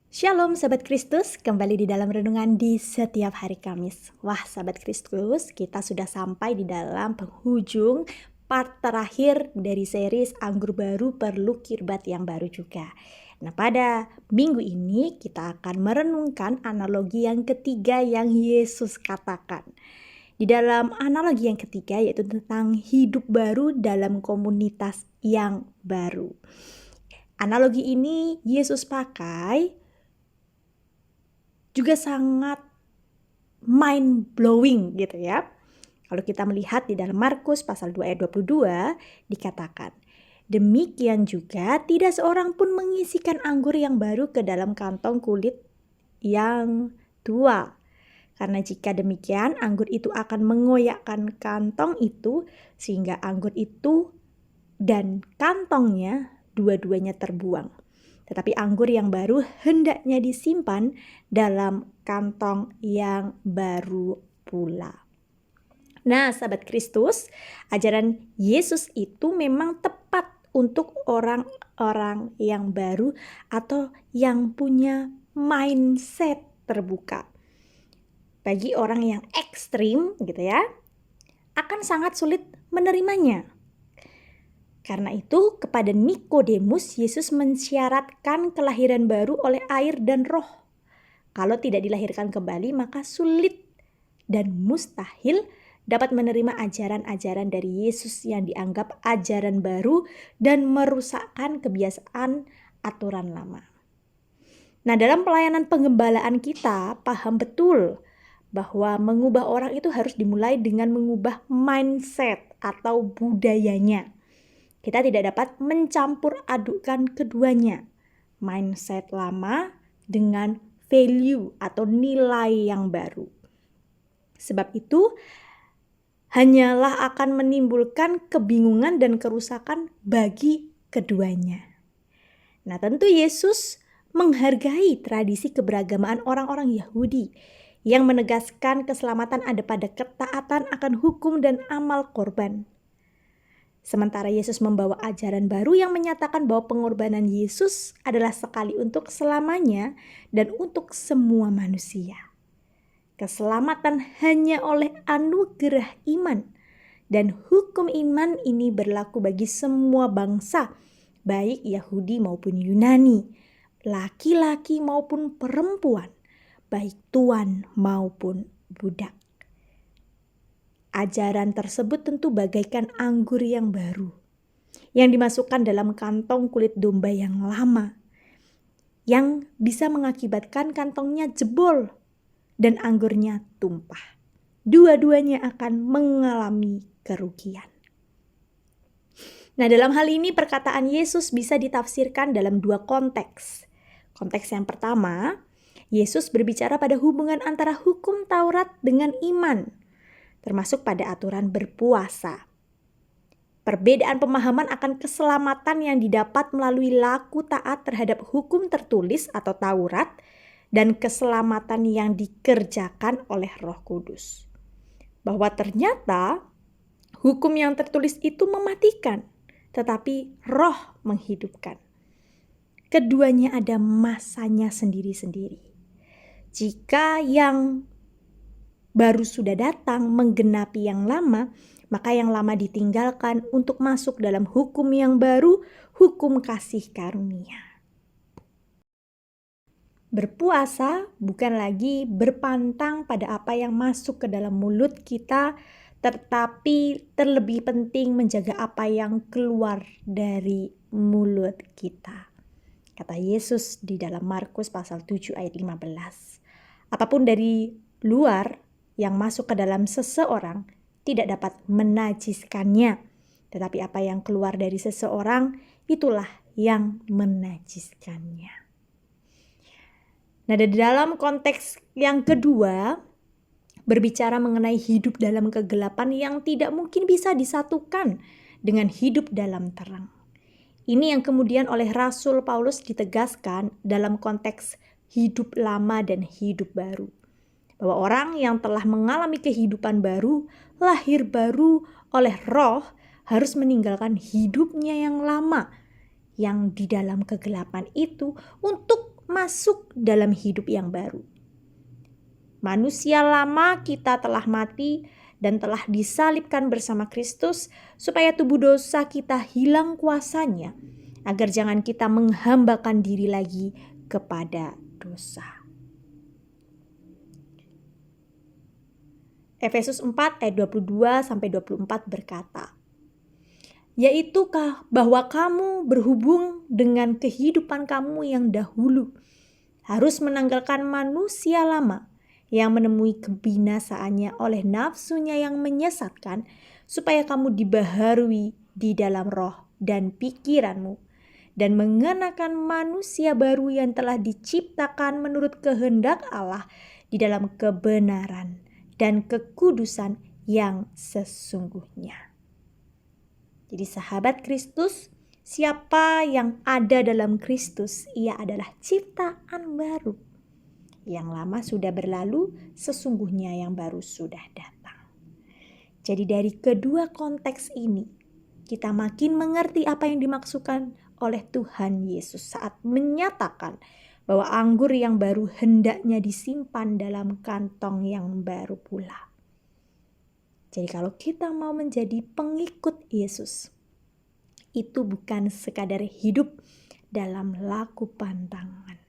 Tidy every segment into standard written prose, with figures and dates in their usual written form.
Shalom Sahabat Kristus, kembali di dalam renungan di setiap hari Kamis. Wah Sahabat Kristus, kita sudah sampai di dalam penghujung part terakhir dari series Anggur Baru Perlu Kirbat yang baru juga. Nah pada minggu ini kita akan merenungkan analogi yang ketiga yang Yesus katakan. Di dalam analogi yang ketiga yaitu tentang hidup baru dalam komunitas yang baru. Analogi ini Yesus pakai juga sangat mind blowing gitu ya. Kalau kita melihat di dalam Markus pasal 2 ayat 22 dikatakan, demikian juga tidak seorang pun mengisikan anggur yang baru ke dalam kantong kulit yang tua. Karena jika demikian anggur itu akan mengoyakkan kantong itu sehingga anggur itu dan kantongnya dua-duanya terbuang. Tetapi anggur yang baru hendaknya disimpan dalam kantong yang baru pula. Nah, sahabat Kristus, ajaran Yesus itu memang tepat untuk orang-orang yang baru atau yang punya mindset terbuka. Bagi orang yang ekstrim gitu ya, akan sangat sulit menerimanya. Karena itu, kepada Nikodemus, Yesus mensyaratkan kelahiran baru oleh air dan roh. Kalau tidak dilahirkan kembali, maka sulit dan mustahil dapat menerima ajaran-ajaran dari Yesus yang dianggap ajaran baru dan merusakkan kebiasaan aturan lama. Nah, dalam pelayanan pengembalaan kita, paham betul bahwa mengubah orang itu harus dimulai dengan mengubah mindset atau budayanya. Kita tidak dapat mencampur adukkan keduanya, mindset lama dengan value atau nilai yang baru. Sebab itu, hanyalah akan menimbulkan kebingungan dan kerusakan bagi keduanya. Nah, tentu Yesus menghargai tradisi keberagamaan orang-orang Yahudi yang menegaskan keselamatan ada pada ketaatan akan hukum dan amal korban. Sementara Yesus membawa ajaran baru yang menyatakan bahwa pengorbanan Yesus adalah sekali untuk selamanya dan untuk semua manusia. Keselamatan hanya oleh anugerah iman dan hukum iman ini berlaku bagi semua bangsa, baik Yahudi maupun Yunani, laki-laki maupun perempuan, baik tuan maupun budak. Ajaran tersebut tentu bagaikan anggur yang baru yang dimasukkan dalam kantong kulit domba yang lama yang bisa mengakibatkan kantongnya jebol dan anggurnya tumpah. Dua-duanya akan mengalami kerugian. Nah, dalam hal ini perkataan Yesus bisa ditafsirkan dalam dua konteks. Konteks yang pertama, Yesus berbicara pada hubungan antara hukum Taurat dengan iman, termasuk pada aturan berpuasa. Perbedaan pemahaman akan keselamatan yang didapat melalui laku taat terhadap hukum tertulis atau Taurat dan keselamatan yang dikerjakan oleh Roh Kudus. Bahwa ternyata hukum yang tertulis itu mematikan, tetapi Roh menghidupkan. Keduanya ada masanya sendiri-sendiri. Jika yang baru sudah datang menggenapi yang lama, maka yang lama ditinggalkan untuk masuk dalam hukum yang baru, hukum kasih karunia. Berpuasa bukan lagi berpantang pada apa yang masuk ke dalam mulut kita, tetapi terlebih penting menjaga apa yang keluar dari mulut kita. Kata Yesus di dalam Markus pasal 7 ayat 15. Apapun dari luar yang masuk ke dalam seseorang tidak dapat menajiskannya. Tetapi apa yang keluar dari seseorang itulah yang menajiskannya. Nah, di dalam konteks yang kedua, berbicara mengenai hidup dalam kegelapan yang tidak mungkin bisa disatukan dengan hidup dalam terang. Ini yang kemudian oleh Rasul Paulus ditegaskan dalam konteks hidup lama dan hidup baru. Bahwa orang yang telah mengalami kehidupan baru, lahir baru oleh Roh, harus meninggalkan hidupnya yang lama, yang di dalam kegelapan itu untuk masuk dalam hidup yang baru. Manusia lama kita telah mati dan telah disalibkan bersama Kristus supaya tubuh dosa kita hilang kuasanya, agar jangan kita menghambakan diri lagi kepada dosa. Efesus 4 ayat 22-24 berkata, "Yaitukah bahwa kamu berhubung dengan kehidupan kamu yang dahulu, harus menanggalkan manusia lama yang menemui kebinasaannya oleh nafsunya yang menyesatkan, supaya kamu dibaharui di dalam roh dan pikiranmu, dan mengenakan manusia baru yang telah diciptakan menurut kehendak Allah di dalam kebenaran dan kekudusan yang sesungguhnya." Jadi sahabat Kristus, siapa yang ada dalam Kristus, ia adalah ciptaan baru. Yang lama sudah berlalu, sesungguhnya yang baru sudah datang. Jadi dari kedua konteks ini, kita makin mengerti apa yang dimaksudkan oleh Tuhan Yesus saat menyatakan bahwa anggur yang baru hendaknya disimpan dalam kantong yang baru pula. Jadi kalau kita mau menjadi pengikut Yesus, itu bukan sekadar hidup dalam laku pantangan,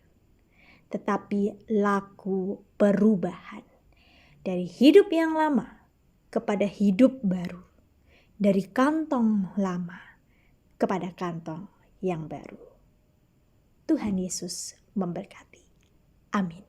tetapi laku perubahan dari hidup yang lama kepada hidup baru, dari kantong lama kepada kantong yang baru. Tuhan Yesus memberkati. Amin.